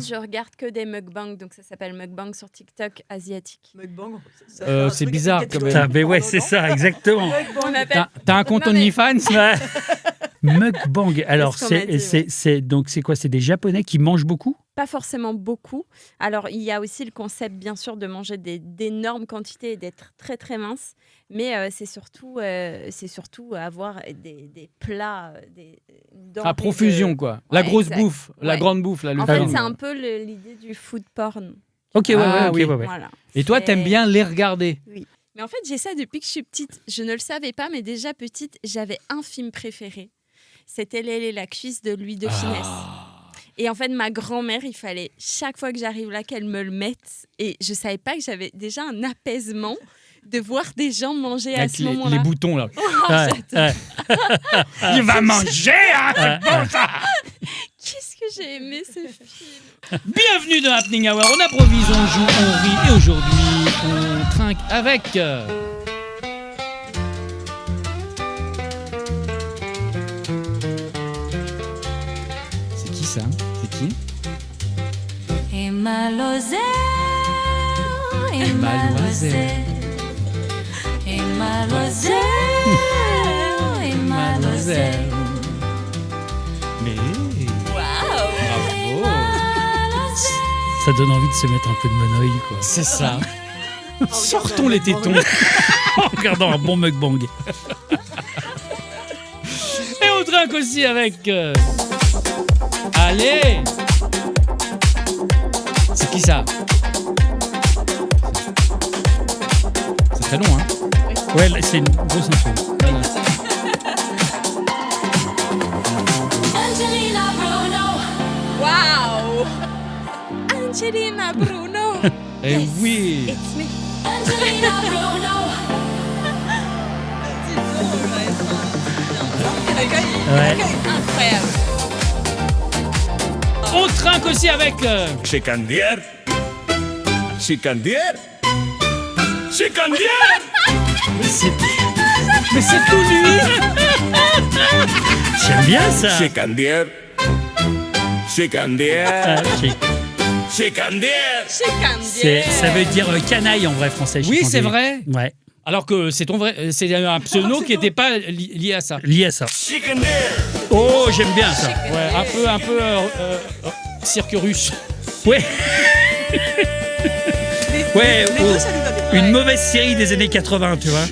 Je regarde que des mukbangs, donc ça s'appelle mukbang sur TikTok asiatique. Mukbang, C'est bizarre quand même. Mais ouais, c'est ça, exactement. On appelle... T'as un compte Non, mais- OnlyFans? Ouais. Mukbang. Alors, C'est ce qu'on m'a dit, c'est quoi? C'est des Japonais qui mangent beaucoup? Pas forcément beaucoup. Alors, il y a aussi le concept, bien sûr, de manger d'énormes quantités et d'être très, très mince. Mais c'est surtout avoir des plats... À profusion, quoi. La Ouais, grosse exact. bouffe, la Ouais. grande bouffe. Là, le En fait, fameux. c'est un peu l'idée du food porn. Ok, ouais, Ah, oui. ouais. Voilà. Et toi, C'est- t'aimes bien les regarder? Mais en fait, j'ai ça depuis que je suis petite. Je ne le savais pas, mais déjà petite, j'avais un film préféré. C'était L'aile et la cuisse de Louis de Funès. Et en fait, ma grand-mère, il fallait chaque fois que j'arrive là qu'elle me le mette. Et je savais pas que j'avais déjà un apaisement de voir des gens manger à Avec ce les moment-là. boutons, là. Ouais. Il va manger, hein, c'est bon, ça. Qu'est-ce que j'ai aimé ce film. Bienvenue dans Happening Hour. On improvise, on joue, on rit. Et aujourd'hui, on trinque avec... C'est qui ça? C'est qui? Et Maloiselle, et Maloiselle. et Maloiselle, et Maloiselle. Mais... Bravo. Ça donne envie de se mettre un peu de monoï, quoi. C'est ça. Sortons les tétons. En regardant un bon mukbang. Et on trinque aussi avec... Allez! C'est qui ça? C'est très long, hein? Ouais, là, c'est une grosse info. Voilà. Angelina Bruno, Waouh Angelina Bruno. Eh oui! It's me. Angelina Bruno. Ouais. Incroyable. On trinque aussi avec... Chicandière. Chicandière. Chicandière. Mais c'est tout lui! j'aime bien ça. Chicandière. Chicandière. Ah, chic. Chicandière. Ça veut dire canaille en vrai français. Oui, chicandier. c'est vrai. Ouais, Alors que c'est ton vrai... C'est un pseudo qui n'était pas lié à ça. lié à ça. Chicandière. Oh, j'aime bien ça. Ouais, un peu cirque russe. Ouais. Ouais, Les deux, ça lui va bien. une mauvaise série des années 80, tu vois.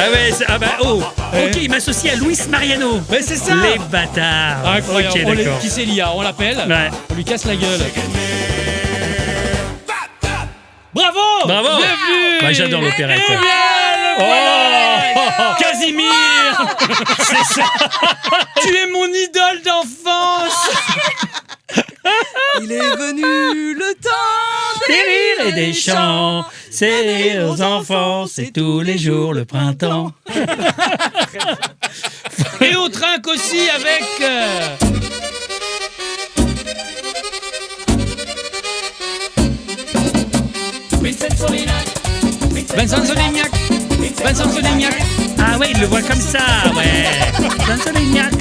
Ah ouais, ok, il m'associe à Luis Mariano. Mais c'est ça! Les bâtards. Incroyable. Ok, d'accord. Qui c'est Lia? On l'appelle. Ouais. On lui casse la gueule. Bravo! Bravo! Bienvenue! Bah, j'adore l'opérette. Eh bien, le voilà! Casimir. C'est ça. Tu es mon idole d'enfance! Il est venu le temps Des rires et des chants, c'est aux enfants, c'est tous les jours le printemps. Et on trinque aussi avec... Vincent Solignac. Vincent Solignac. Ah ouais, il le voit comme ça, ouais. Vincent Lignac.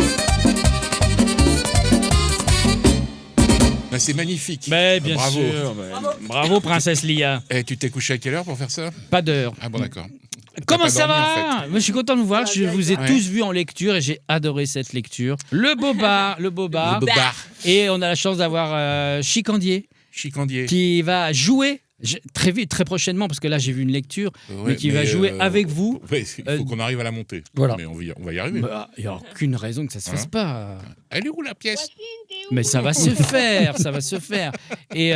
Ben, c'est magnifique. Mais bien Bravo. sûr. Bravo, princesse Lia. Et tu t'es couché à quelle heure pour faire ça? Pas d'heure. Ah bon, d'accord. Comment pas ça dormi, va? en fait. Moi, je suis content de vous voir. Je vous ai Ouais. tous vus en lecture et j'ai adoré cette lecture. Le Boba. Le bobard. Et on a la chance d'avoir Chicandier Chicandier. qui va jouer très vite, très prochainement, parce que là j'ai vu une lecture, mais qui va jouer avec vous. Ouais, il faut qu'on arrive à la monter. Voilà. Mais on va y arriver. Il n'y a aucune raison que ça se fasse pas. Elle est où la pièce? Mais ça va se faire, ça va se faire. Et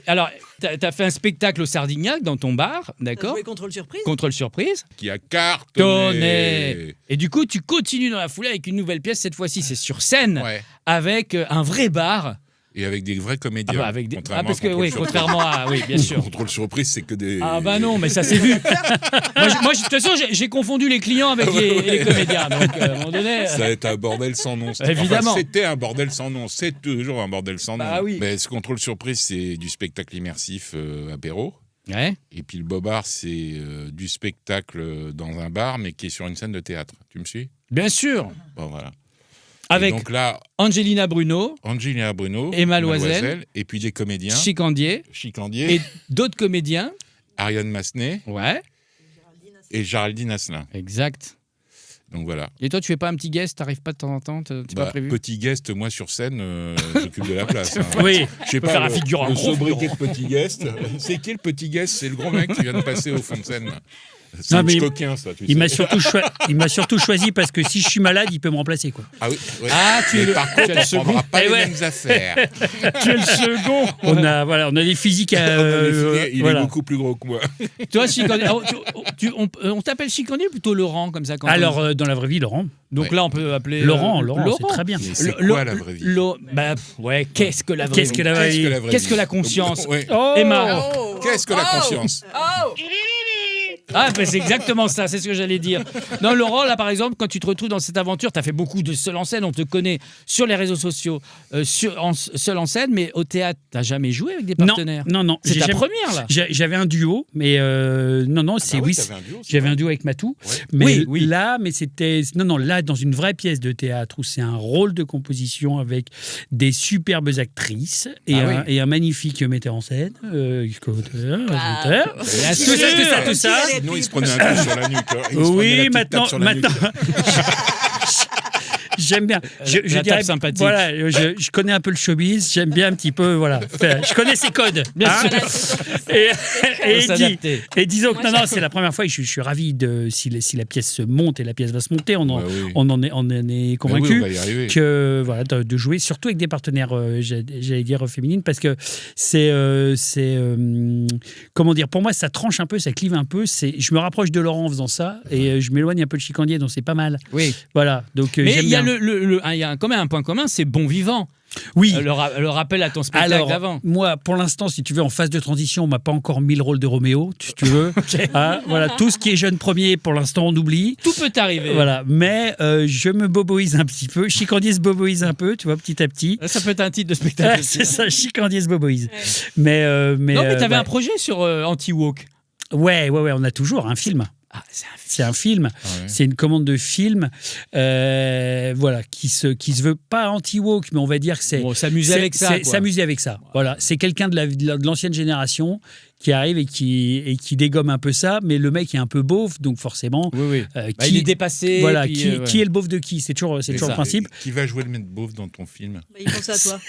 alors, t'as fait un spectacle au Sardignac dans ton bar, d'accord? Jouer contrôle surprise. Contrôle surprise. Qui a cartonné. Tonné. Et du coup, tu continues dans la foulée avec une nouvelle pièce. Cette fois-ci, c'est sur scène, Ouais. avec un vrai bar. Et avec des vrais comédiens. Avec des... contrairement parce à que Contrôle oui, Surprise. contrairement à oui, bien sûr. Contrôle surprise, c'est que des. Ah bah non, mais ça s'est vu. moi, de toute façon, j'ai confondu les clients avec les comédiens. Donc, à un moment donné. Ça va être un bordel sans nom. Évidemment. Enfin, c'était un bordel sans nom. C'est toujours un bordel sans nom. Bah oui. Mais ce contrôle surprise, c'est du spectacle immersif apéro. Ouais. Et puis le bobard, c'est du spectacle dans un bar, mais qui est sur une scène de théâtre. Tu me suis? Bien sûr. Bon, voilà. Avec Et donc là, Angelina Bruno, Angelina Bruno, Et Mademoiselle. et puis des comédiens, Chicandier Chicandier, et d'autres comédiens. Ariane Massenet Ouais, et Géraldine Asselin. exact. Donc voilà. Et toi, tu fais pas un petit guest? T'arrives pas de temps en temps? C'est pas prévu? Petit guest, moi sur scène, j'occupe de la place. Hein. Oui. Je sais Faut faire pas, un figurant, le gros sobriquet de petit guest. C'est qui le petit guest? C'est le gros mec qui vient de passer au fond de scène. C'est Non, un mais coquin, ça. Tu Il sais. m'a surtout choisi parce que si je suis malade, il peut me remplacer, quoi. Ah oui. Ouais. Ah, tu es Mais le- par tu es contre, le on second. prendra pas Eh les ouais. mêmes affaires. Tu es le second. On a des physiques à. Il est beaucoup plus gros que moi. Toi, Chicandier, on t'appelle Chicandier ou plutôt Laurent comme ça quand Alors, dans la vraie vie, Laurent. donc Ouais. là, on peut appeler Laurent, c'est très bien. Mais c'est quoi la vraie vie? Ouais, qu'est-ce que la vraie Qu'est-ce vie que la vraie Qu'est-ce vie que la vraie Qu'est-ce vie? que la conscience? Ouais. Oh Emma. Qu'est-ce que la conscience? Ah, ben c'est exactement ça, c'est ce que j'allais dire. Non, Laurent, là, par exemple, quand tu te retrouves dans cette aventure, tu as fait beaucoup de seul en scène, on te connaît sur les réseaux sociaux, seul en scène, mais au théâtre, tu n'as jamais joué avec des partenaires? Non. C'est j'ai ta jamais- première, là. J'avais un duo, mais non, c'est Ah oui, oui. t'avais un duo, c'est J'avais vrai. un duo avec Matou, Ouais. mais Oui. là, c'était là dans une vraie pièce de théâtre où c'est un rôle de composition avec des superbes actrices et, Ah un magnifique metteur en scène, auteur, réalisateur. Bien Tout ça, tout ça. Sinon, il se prenait un coup sur la nuque. Hein. Il se prenait la Oui, petite maintenant, tape sur la nuque. J'aime bien. Je la dirais, tape sympathique. Voilà, je connais un peu le showbiz. J'aime bien un petit peu, voilà. Enfin, je connais ses codes. Bien hein. sûr. Et, Faut s'adapter. et disons que non, c'est la première fois. Et je suis ravi si la pièce se monte et la pièce va se monter. On en est Mais convaincu. oui, on va y arriver. Que voilà, de jouer surtout avec des partenaires, j'allais dire féminines, parce que comment dire, pour moi ça tranche un peu, ça clive un peu. Je me rapproche de Laurent en faisant ça et je m'éloigne un peu de Chicandier, donc c'est pas mal. Oui. Voilà, donc Mais j'aime il y a bien. il y a quand même un point commun, c'est bon vivant. Oui. Le rappel à ton spectacle Alors, d'avant. moi, pour l'instant, si tu veux, en phase de transition, on m'a pas encore mis le rôle de Roméo, si tu veux. Hein, voilà, tout ce qui est jeune premier, pour l'instant, on oublie. Tout peut arriver. Voilà, mais je me boboise un petit peu. Chicandier se boboise un peu, tu vois, petit à petit. Ça peut être un titre de spectacle. C'est ça, Chicandier se boboise. Mais Non, mais t'avais ouais. un projet sur Anti-Woke. Ouais, on a toujours un film. Ah, C'est un film, Ouais. c'est une commande de film, voilà, qui se veut pas anti-woke, mais on va dire que c'est Bon, s'amuser avec ça, quoi. s'amuser avec ça. Voilà, c'est quelqu'un de l'ancienne génération qui arrive et qui dégomme un peu ça, mais le mec est un peu beauf, donc forcément, Oui. euh, Bah, il est dépassé. voilà, puis, qui ouais. est le beauf de qui, c'est toujours C'est le ça. principe. Qui va jouer le maître beauf dans ton film? Bah, il pense à toi.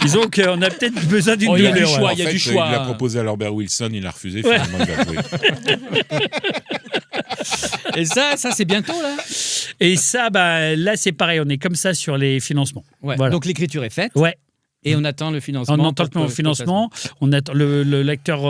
Disons qu'on a peut-être besoin d'une Oh, il y a doublure. du ouais. choix, En il y a fait, du choix. Il l'a proposé à Norbert Wilson, il a refusé, finalement il va jouer. Et ça c'est bientôt, là. Et ça, bah, là, c'est pareil, on est comme ça sur les financements. Ouais. Voilà. Donc l'écriture est faite. Ouais. Et on attend le financement. On entend pour le financement, on attend l'acteur,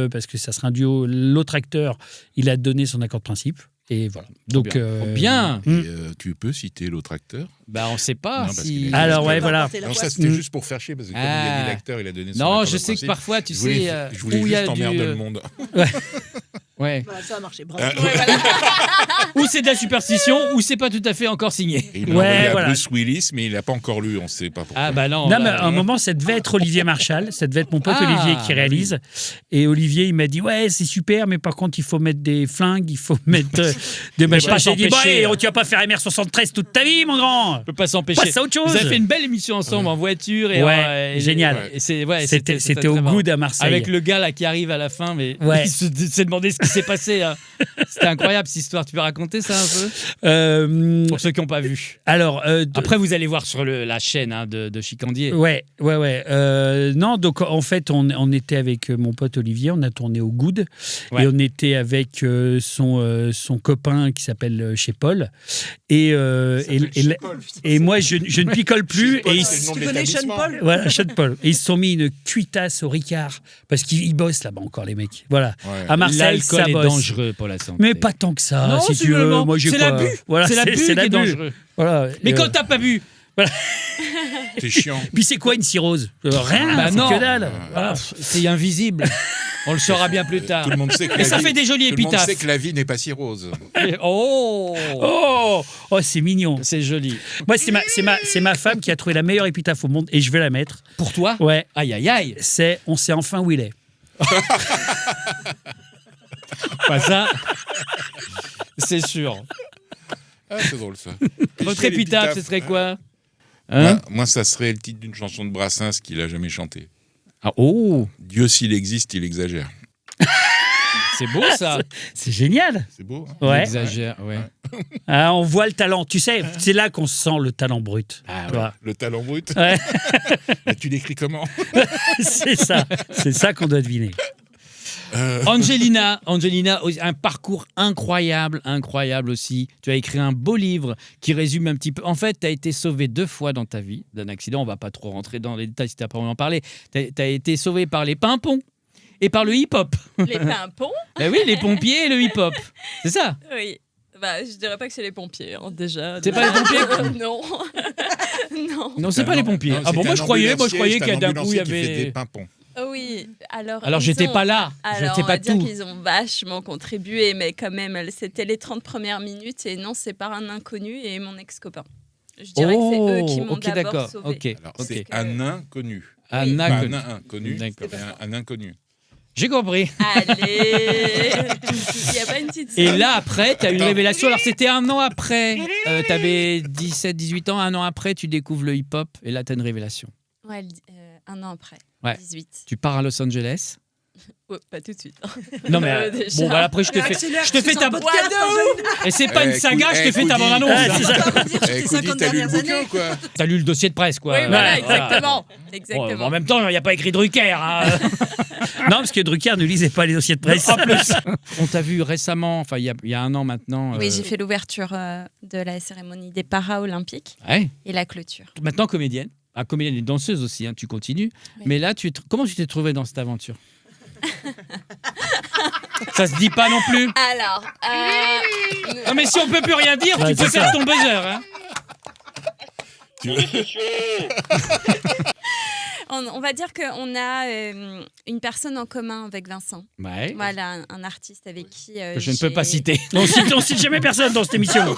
parce que ça sera un duo, l'autre acteur, il a donné son accord de principe. Et voilà. Donc, Bien. Et, tu peux citer l'autre acteur? Bah, on sait pas Non, parce si. qu'il est- Alors, ouais, Tu peux voilà. apporter la Non, ça poisse. c'était juste pour faire chier, parce que comme il a dit l'acteur, il a donné son Non, accord je de sais que principe. parfois, tu Je voulais- sais. je voulais où il y a juste emmerder du, le monde. Ouais. Voilà, ça a marché, bravo. Ou c'est de la superstition, ou c'est pas tout à fait encore signé. Et il l'a Ouais, envoyé à voilà. Bruce Willis, mais il l'a pas encore lu, on ne sait pas pourquoi. Ah bah non. Non, bah, mais à un moment, ça devait être Olivier Marchal, ça devait être mon pote Ah, Olivier qui oui. réalise. Et Olivier, il m'a dit, ouais, c'est super, mais par contre, il faut mettre des flingues, il faut mettre des machins. pas J'ai dit, s'empêcher, bah, tu vas pas faire MR73 toute ta vie, mon grand. on peut pas s'empêcher. Passe à autre chose. Vous avez fait une belle émission ensemble en voiture et Ouais, génial. et C'était au Good à Marseille. Avec le gars là qui arrive à la fin, mais Ouais. il s'est demandé ce qui s'est passé. Hein. C'était incroyable cette histoire. Tu peux raconter ça un peu pour ceux qui n'ont pas vu. Alors, Après, vous allez voir sur la chaîne hein, de Chicandier. Ouais. Non, donc en fait, on était avec mon pote Olivier, on a tourné au Good, Ouais. et on était avec son copain qui s'appelle chez Paul. Et moi, je ne picole plus. Et Tu connais Sean Paul? voilà, Sean Paul. Et ils se sont mis une cuitasse au Ricard, parce qu'ils bossent là-bas encore, les mecs. Voilà. Ouais. À Marseille, L'alcool ça est bosse. dangereux pour la santé. Mais pas tant que ça, Non, si c'est tu veux. vraiment- Moi, j'ai c'est quoi l'abus. Voilà, C'est l'abus qui est l'abus. dangereux. Voilà. Mais quand t'as pas bu, C'est chiant. Puis c'est quoi une cirrhose? Rien, Bah c'est non. que dalle. Voilà. c'est invisible. On le saura bien plus tard. Tout le monde sait que Et la ça vie- fait des jolies tout le monde épitaphes. sait que la vie n'est pas si rose. Oh, Oh, c'est mignon. c'est joli. Moi, c'est ma femme qui a trouvé la meilleure épitaphe au monde et je vais la mettre. Pour toi Ouais. Aïe, aïe, aïe. C'est on sait enfin où il est. Pas ça. C'est sûr. Ah, c'est drôle ça. Votre Et épitaphe, ce serait quoi Moi, ça serait le titre d'une chanson de Brassens qu'il a jamais chantée. Ah, oh, Dieu, s'il existe, il exagère. c'est beau ça. C'est génial. C'est beau. Hein Il Ouais. exagère, ouais. Ah, on voit le talent. Tu sais, c'est là qu'on sent le talent brut. Ah, Tu vois. Le talent brut. Ouais. Mais tu l'écris comment? C'est ça. C'est ça qu'on doit deviner. Angelina, un parcours incroyable aussi. Tu as écrit un beau livre qui résume un petit peu. En fait, tu as été sauvé 2 fois dans ta vie d'un accident. On va pas trop rentrer dans les détails si tu n'as pas envie d'en parler. Tu as été sauvé par les pimpons et par le hip-hop. Les pimpons. Ben oui, les pompiers et le hip-hop. C'est ça. Oui. Bah, je dirais pas que c'est les pompiers, hein, déjà. C'est pas les pompiers Non. Non. Non, c'est pas les pompiers. Non, Ah bon, c'était moi je un croyais ambulancier, qu'il y a d'un coup il y c'était un ambulancier qui fait avait. des pimpons. Oui. Alors Alors ils j'étais ont- pas là. Alors, J'étais on va pas dire tout. qu'ils ont vachement contribué, mais quand même, c'était les 30 premières minutes et non, c'est par un inconnu et mon ex-copain. Je dirais que c'est eux qui m'ont ok, d'abord d'accord. sauvé. Ok. Alors, ok. c'est un inconnu. Un Pas inconnu. un inconnu, D'accord. mais un inconnu. J'ai compris. Allez. Il n'y a pas une petite Et scène. là, après, tu as une révélation. Alors, c'était un an après. Tu avais 17, 18 ans. Un an après, tu découvres le hip-hop. Et là, tu as une révélation. Ouais, un an après. Ouais. 18. Tu pars à Los Angeles. Ouais, pas tout de suite. Non, mais Déjà. bon, bah, après, je te fais ta. podcast. Et c'est pas une saga, je te fais ta Coudi. bande-annonce. Ouais, hein. c'est ça. Eh, Coudi, t'as lu le bouquin ou quoi? T'as lu le dossier de presse, quoi. Oui, voilà, Ouais, exactement. Bon, Exactement. en même temps, il n'y a pas écrit Drucker. Hein. Non, parce que Drucker ne lisait pas les dossiers de presse. En plus. On t'a vu récemment, enfin, il y a un an maintenant. Oui, j'ai fait l'ouverture de la cérémonie des Paralympiques Ouais. et la clôture. Maintenant, comédienne. Ah, comédienne et danseuse aussi, hein, tu continues. Oui. Mais là, comment tu t'es trouvée dans cette aventure? Ça se dit pas non plus. Alors, Non, mais si on peut plus rien dire, Ouais, tu peux c'est faire ça. ton buzzer. Hein. on va dire qu'on a une personne en commun avec Vincent. Ouais. Voilà, un artiste avec qui Que je ne peux pas citer. On cite jamais personne dans cette émission.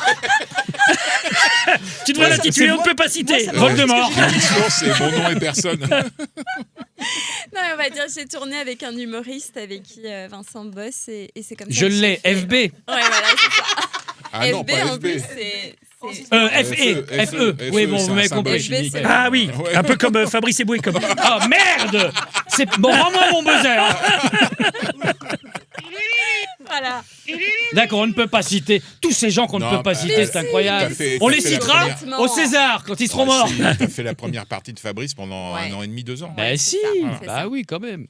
Tu devrais l'intituler, on ne peut pas citer. Moi, ça- Voldemort. L'émission, c'est mon nom et personne. Non, on va dire j'ai tourné avec un humoriste avec qui Vincent bosse et c'est comme ça. Je que j'ai l'ai, fait- FB. Ouais, voilà, c'est ça. Ah non, FB pas en FB. plus, c'est. FE. Oui, bon, vous m'avez c'est un compris. symbole. FB, c'est- Ah oui, Ouais. un peu comme Fabrice Eboué. Comme... Oh merde. Bon, rends-moi mon buzzer. Voilà. D'accord, on ne peut pas citer tous ces gens qu'on ne Non, peut pas bah, citer, mais c'est si. incroyable. On T'as les fait la citera première- au César quand ils seront morts. T'as fait la première partie de Fabrice pendant Ouais. 1 an et demi, 2 ans. Bah Ouais, si, c'est ça, c'est bah ça. oui, quand même.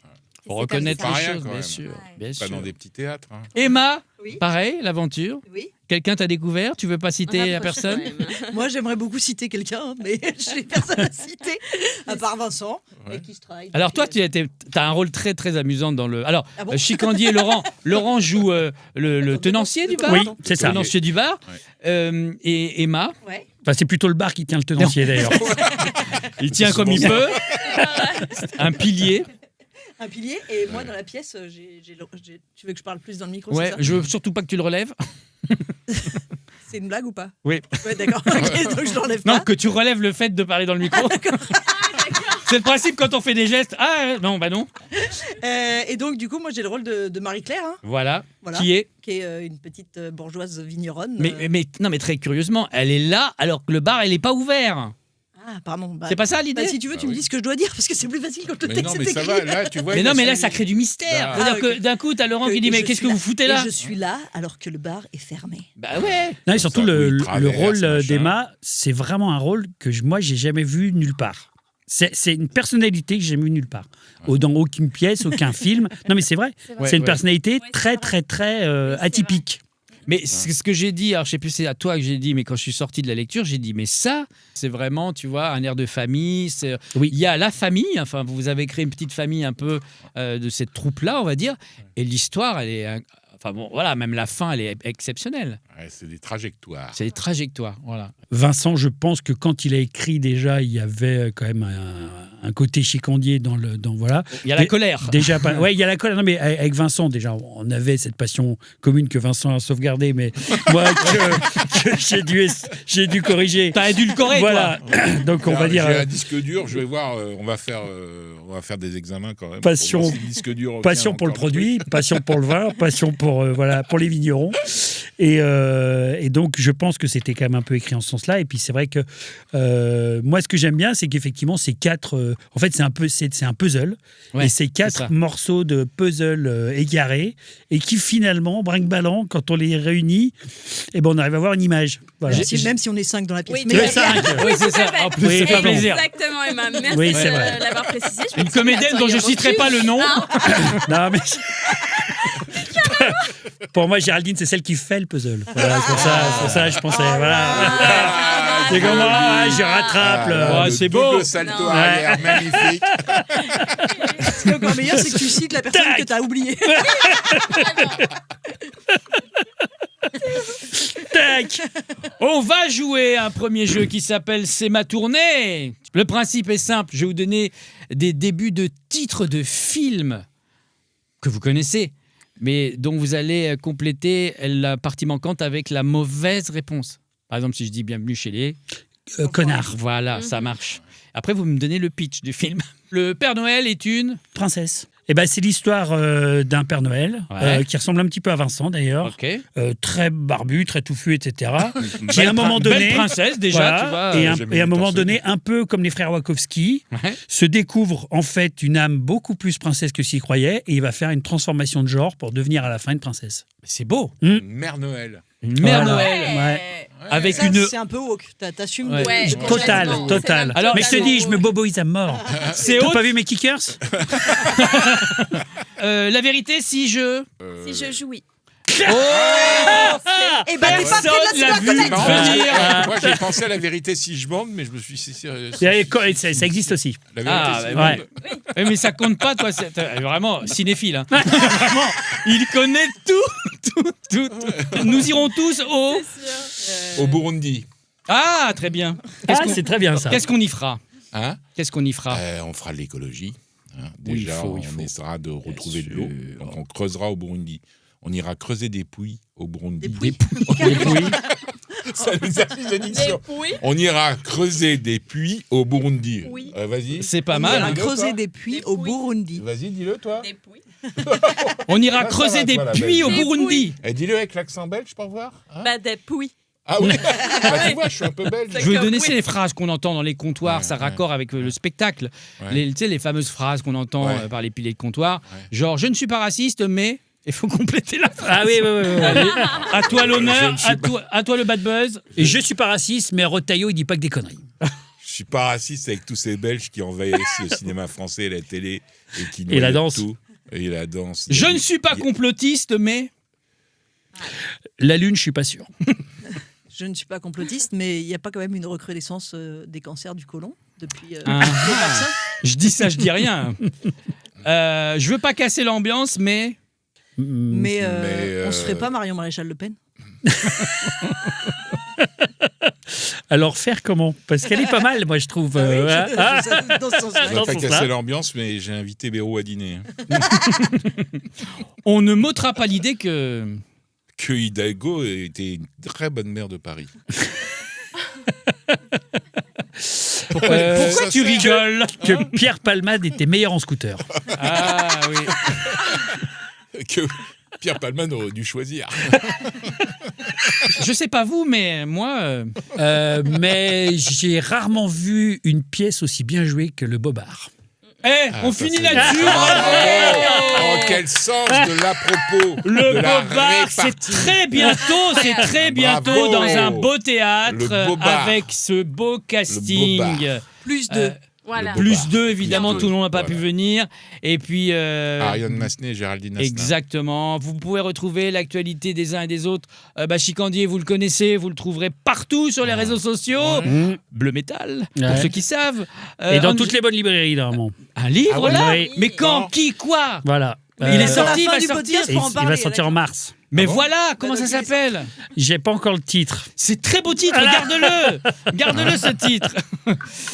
Et Faut c'est reconnaître comme les ça. Pas rien, choses, quand bien même. sûr. Ouais. Bien Pas sûr. dans des petits théâtres. Hein. Emma, Oui. pareil, l'aventure. Oui. Quelqu'un t'a découvert, tu veux pas citer la Rapproche personne quand même. Moi, j'aimerais beaucoup citer quelqu'un, mais je n'ai personne à citer, à part Vincent, Ouais. avec qui je travaille. Alors toi, depuis- tu as un rôle très très amusant dans le. Alors, Ah bon Chicandier Laurent joue le tenancier du bar. Oui, c'est ça. Tenancier du bar. Ouais. Et Emma, Ouais. Enfin, c'est plutôt le bar qui tient le tenancier d'ailleurs. il tient comme il peut. Un pilier. Un pilier, et moi, dans la pièce, tu veux que je parle plus dans le micro, Ouais, c'est ça je veux surtout pas que tu le relèves. C'est une blague ou pas Oui. Ouais, d'accord. Ok, donc je l'enlève Non, pas. que tu relèves le fait de parler dans le micro. C'est le principe quand on fait des gestes. Ah non, bah non. Et donc, du coup, moi, j'ai le rôle de Marie-Claire, hein, Voilà. Voilà. Qui est. qui est une petite bourgeoise vigneronne. Mais très curieusement, elle est là alors que le bar, elle est pas ouvert. Ah, pardon. Bah, C'est pas ça l'idée? bah, si tu veux, tu me dis ce que je dois dire, parce que c'est plus facile quand le Mais texte non, mais est ça écrit. va, là, tu vois. Mais il non, a mais là, son- ça crée du mystère. Ah, C'est-à-dire que ok. d'un coup, t'as Laurent qui dit mais je qu'est-ce que suis vous là. foutez Et là? je suis là alors que le bar est fermé. Bah ouais. Non, et surtout Ça, le, oui, le traverse, rôle machin. d'Emma, c'est vraiment un rôle que moi j'ai jamais vu nulle part. C'est une personnalité que j'ai jamais vue nulle part. Dans aucune pièce, aucun film. Non mais c'est vrai. Ouais, C'est une ouais. personnalité Ouais, très c'est très c'est atypique. Mais c'est ce que j'ai dit, alors je sais plus c'est à toi que j'ai dit, mais quand je suis sorti de la lecture, j'ai dit mais ça, c'est vraiment, tu vois, un air de famille. Oui. Il y a la famille, enfin vous avez créé une petite famille un peu de cette troupe-là, on va dire, et l'histoire, elle est, enfin bon, voilà, même la fin, elle est exceptionnelle. Ouais, c'est des trajectoires. C'est des trajectoires, voilà. Vincent, je pense que quand il a écrit déjà, il y avait quand même un côté chicandier dans voilà. Il y a la colère. Déjà, ouais, il y a la colère. Non, mais avec Vincent, déjà, on avait cette passion commune que Vincent a sauvegardée, mais moi, que j'ai dû corriger. T'as édulcoré, voilà. Donc, on va dire. J'ai un disque dur, je vais voir, on va faire des examens quand même. Passion, pour voir si le disque dur passion pour le produit, passion pour le vin, passion pour, pour les vignerons. Et donc, je pense que c'était quand même un peu écrit en ce sens-là. Et puis, c'est vrai que moi, ce que j'aime bien, c'est qu'effectivement, ces 4. En fait, c'est un puzzle. Ouais, et ces 4 morceaux de puzzle égarés. Et qui, finalement, brinque-ballant, quand on les réunit, on arrive à avoir une image. Voilà. Même si on est 5 dans la pièce. Oui, Mais mais 5. Oui, c'est ça. En plus, Oui, ça fait pardon. plaisir. Exactement, Emma. Merci Oui, c'est vrai. de l'avoir précisé. Je me Une dis, comédienne attends, dont il y je a citerai recul. pas le nom. Non, mais. Pour moi, Géraldine, c'est celle qui fait le puzzle. Voilà, c'est pour ça, je pensais. Voilà. C'est comment je rattrape. Ah, c'est beau. Le salto Non. arrière, magnifique. Ce qui est encore meilleur, c'est que tu cites la personne Tac. que tu as oubliée. Tac. On va jouer un premier jeu qui s'appelle C'est ma tournée. Le principe est simple. Je vais vous donner des débuts de titres de films que vous connaissez, mais dont vous allez compléter la partie manquante avec la mauvaise réponse. Par exemple, si je dis Bienvenue chez les... Connard. Voilà, ça marche. Après, vous me donnez le pitch du film. Le Père Noël est une... Princesse. C'est l'histoire d'un Père Noël Ouais. qui ressemble un petit peu à Vincent d'ailleurs, Ok. très barbu, très touffu, etc. qui Belle à un moment donné, belle princesse déjà, voilà, tu vois. et à un moment donné, un peu comme les frères Wachowski, Ouais. se découvre en fait une âme beaucoup plus princesse que s'il croyait, et il va faire une transformation de genre pour devenir à la fin une princesse. C'est beau. Mère Noël. Une mère Voilà. Noël. Ouais. Avec Ça, une... c'est un peu woke. T'assumes. Ouais. Ouais, Total, complètement. total. C'est même Mais je te totalement dis, je me woke. boboise à mort. C'est T'as haute. pas vu mes kickers? La vérité, si je... Si je jouis. Eh ben, t'es pas près Personne de la l'a suite vu. de la connaître. Venir. Moi, j'ai pensé à la vérité si je bande, mais je me suis dit, Ça existe aussi. la vérité Ah, si je bah, bande. ouais. Mais ça compte pas, toi. C'est vraiment cinéphile. Hein. Vraiment, il connaît tout. Nous irons tous au... Au Burundi. Ah, très bien. C'est très bien ça. Qu'est-ce qu'on y fera? Hein Qu'est-ce qu'on y fera? On fera de l'écologie. Hein. Oui, Déjà, il faut. on essaiera de retrouver de sûr. l'eau. Donc, on creusera au Burundi. On ira creuser des puits au Burundi. Des puits. Ça nous a fait une Des addiction. pouilles. On ira creuser des puits au Burundi. Oui. Vas-y. C'est pas On mal. ira Hein. creuser des puits au Burundi. Vas-y, dis-le, toi. Des pouilles. On ira Ah, ça creuser va, des toi, la puits au Belge. Des Burundi. Eh, dis-le avec l'accent belge pour voir. Hein Bah, des pouilles. Ah oui. Bah, tu vois, je suis un peu belge. Je vais vous donner Oui. les phrases qu'on entend dans les comptoirs, Ouais, ça ouais. raccord avec le spectacle. Ouais. Tu sais, les fameuses phrases qu'on entend Ouais. par les piliers de comptoir. Ouais. Genre, je ne suis pas raciste, mais... Il faut compléter la phrase. Ah oui. Allez, à toi Je l'honneur, ne suis à toi le bad buzz. Et je suis pas raciste, mais Rotaillot, il dit pas que des conneries. Je suis pas raciste avec tous ces Belges qui envahissent le cinéma français et la télé et qui Et la noient danse. tout. Et la danse. Je ne suis pas complotiste, mais... La Lune, je suis pas sûr. Je ne suis pas complotiste, mais il n'y a pas quand même une recrudescence des cancers du côlon depuis Ah. les vaccins. Je dis ça, je dis rien. Je veux pas casser l'ambiance, mais... Mais Mais, on se ferait pas Marion Maréchal Le Pen. Alors faire comment? Parce qu'elle est pas mal, moi je trouve. Ah. Dans ce sens-là. Je Dans vais pas ce casser sens-là. l'ambiance, mais j'ai invité Béraud à dîner. hein. On ne m'ôtera pas l'idée que... Que Hidalgo était une très bonne maire de Paris. Pourquoi ça, tu c'est- rigoles? Que Pierre Palmade était meilleur en scooter. Ah oui. Que Pierre Palman aurait dû choisir. Je sais pas vous, mais moi... Mais j'ai rarement vu une pièce aussi bien jouée que le Bobard. On ça, finit c'est là-dessus. bien. Bravo. Oh, quel sens de l'à-propos. Le de la Bobard, c'est répartie. très bientôt Bravo. dans un beau théâtre Le Bobard. avec ce beau casting. Bobard. Plus de. Voilà. Le Plus Bobard. 2, évidemment, Plus tout le monde n'a deux. pas pu Voilà. venir. Et puis... Ariane Massenet et Géraldine Asselin. Exactement. Vous pouvez retrouver l'actualité des uns et des autres. Chicandier, vous le connaissez, vous le trouverez partout sur les réseaux sociaux. Bleu Métal, pour Ouais. ceux qui savent. Et dans un- toutes les bonnes librairies, normalement. Un livre, Ah ouais, là oui. Mais quand? Qui? Quoi? Voilà. Il est Sur la sorti, il fin va du sortir. podcast Et pour en il va parler. sortir en mars. Mais Ah bon voilà, comment ça s'appelle? J'ai pas encore le titre. C'est très beau titre, garde-le. Garde-le ce titre.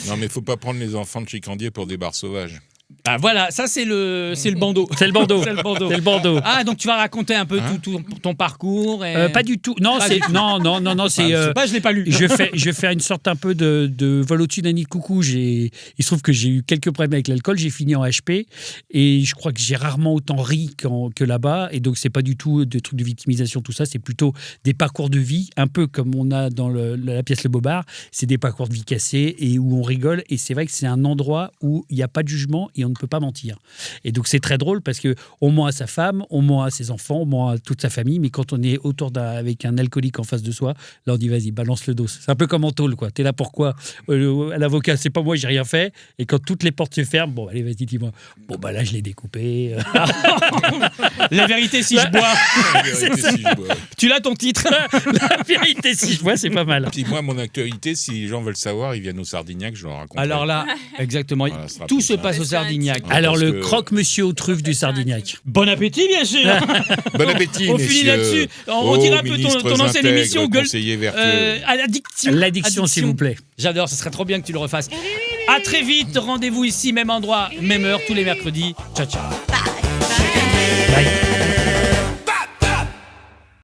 Non, mais faut pas prendre les enfants de Chicandier pour des bars sauvages. Ah voilà, ça c'est le bandeau. C'est le bandeau. C'est le bandeau. C'est le bandeau. Ah, donc tu vas raconter un peu Hein tout ton parcours. Et... Pas du tout. Non, Pas c'est du tout. non, c'est. Je sais pas, je l'ai pas lu. Je vais faire une sorte un peu de vol au-dessus d'un nid de coucou. Il se trouve que j'ai eu quelques problèmes avec l'alcool. J'ai fini en HP et je crois que j'ai rarement autant ri que là-bas. Et donc, c'est pas du tout des trucs de victimisation, tout ça. C'est plutôt des parcours de vie, un peu comme on a dans la pièce Le Bobard. C'est des parcours de vie cassés et où on rigole. Et c'est vrai que c'est un endroit où il n'y a pas de jugement et on ne peut pas mentir. Et donc, c'est très drôle parce qu'on ment à sa femme, on ment à ses enfants, on ment à toute sa famille. Mais quand on est avec un alcoolique en face de soi, là, on dit vas-y, balance le dos. C'est un peu comme en tôle, quoi. T'es là pourquoi l'avocat, c'est pas moi, j'ai rien fait. Et quand toutes les portes se ferment, bon, allez, vas-y, dis-moi. Bon, bah là, je l'ai découpé. La vérité si je bois. La vérité, si je bois. Tu l'as ton titre? La vérité, si je vois, c'est pas mal. Puis moi, mon actualité, si les gens veulent savoir, ils viennent au Sardignac, je leur raconte. Alors là, exactement. Voilà, ce sera Tout plus se simple. passe au Sardignac. Ah, Alors, parce le que- croque-monsieur aux truffes du Sardignac. Bon appétit, bien sûr. Bon appétit, On finit messieurs. là-dessus. On dirait un peu ministres ton ancienne intègres, émission, gueule. conseillers vertueux. L'addiction, s'il vous plaît. J'adore, ça serait trop bien que tu le refasses. À très vite, rendez-vous ici, même endroit, même heure, tous les mercredis. Ciao, ciao. Bye.